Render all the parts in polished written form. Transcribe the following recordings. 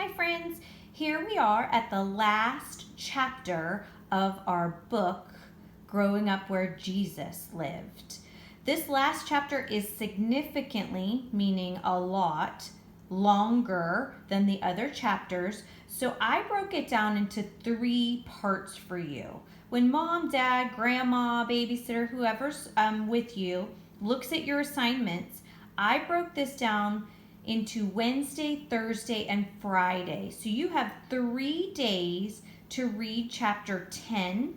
Hi friends, here we are at the last chapter of our book, Growing Up Where Jesus Lived. This last chapter is significantly, meaning a lot, longer than the other chapters, so I broke it down into 3 parts for you. When mom, dad, grandma, babysitter, whoever's with you looks at your assignments, I broke this down into Wednesday, Thursday, and Friday. So you have 3 days to read chapter 10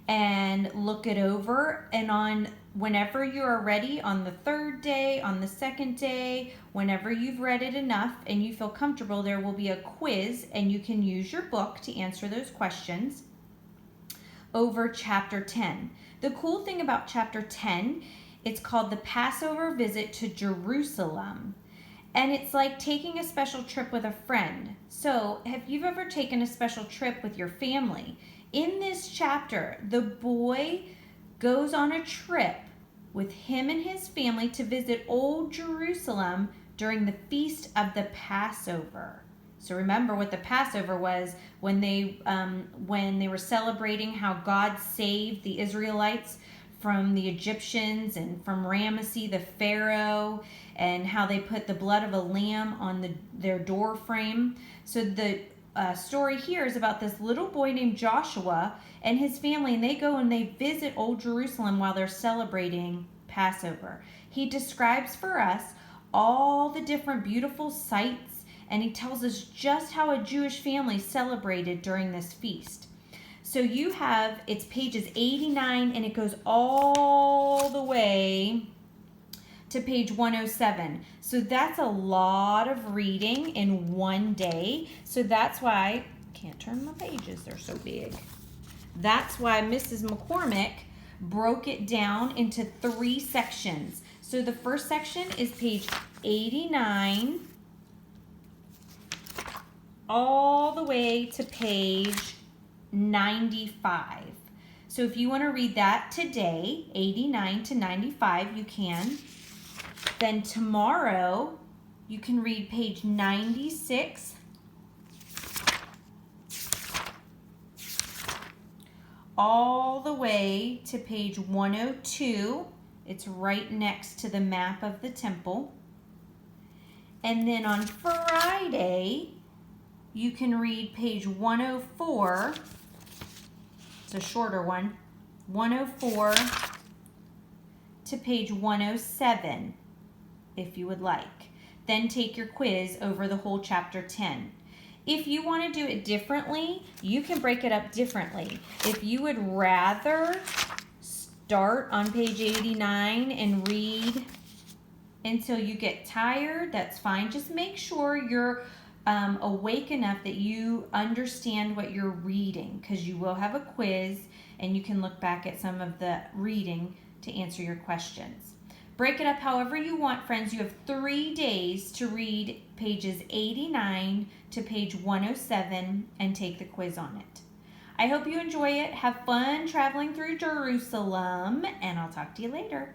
and look it over. And on whenever you are ready, on the 3rd day, on the 2nd day, whenever you've read it enough and you feel comfortable, there will be a quiz and you can use your book to answer those questions over chapter 10. The cool thing about chapter 10, it's called the Passover Visit to Jerusalem. And it's like taking a special trip with a friend. So, have you ever taken a special trip with your family? In this chapter, the boy goes on a trip with him and his family to visit Old Jerusalem during the feast of the Passover. So remember what the Passover was when they were celebrating how God saved the Israelites from the Egyptians and from Ramesses the Pharaoh, and how they put the blood of a lamb on their door frame. So the story here is about this little boy named Joshua and his family, and they go and they visit Old Jerusalem while they're celebrating Passover. He describes for us all the different beautiful sights, and he tells us just how a Jewish family celebrated during this feast. So you have, it's pages 89 and it goes all the way to page 107. So that's a lot of reading in one day. So that's why, can't turn my pages, they're so big. That's why Mrs. McCormick broke it down into 3 sections. So the first section is page 89 all the way to page 95. So if you want to read that today, 89 to 95, you can. Then tomorrow, you can read page 96 all the way to page 102. It's right next to the map of the temple. And then on Friday, you can read page 104. It's a shorter one. 104 to page 107, if you would like. Then take your quiz over the whole chapter 10. If you want to do it differently, you can break it up differently. If you would rather start on page 89 and read until you get tired, that's fine. Just make sure you're awake enough that you understand what you're reading, because you will have a quiz and you can look back at some of the reading to answer your questions. Break it up however you want, friends. You have 3 days to read pages 89 to page 107 and take the quiz on it. I hope you enjoy it. Have fun traveling through Jerusalem, and I'll talk to you later.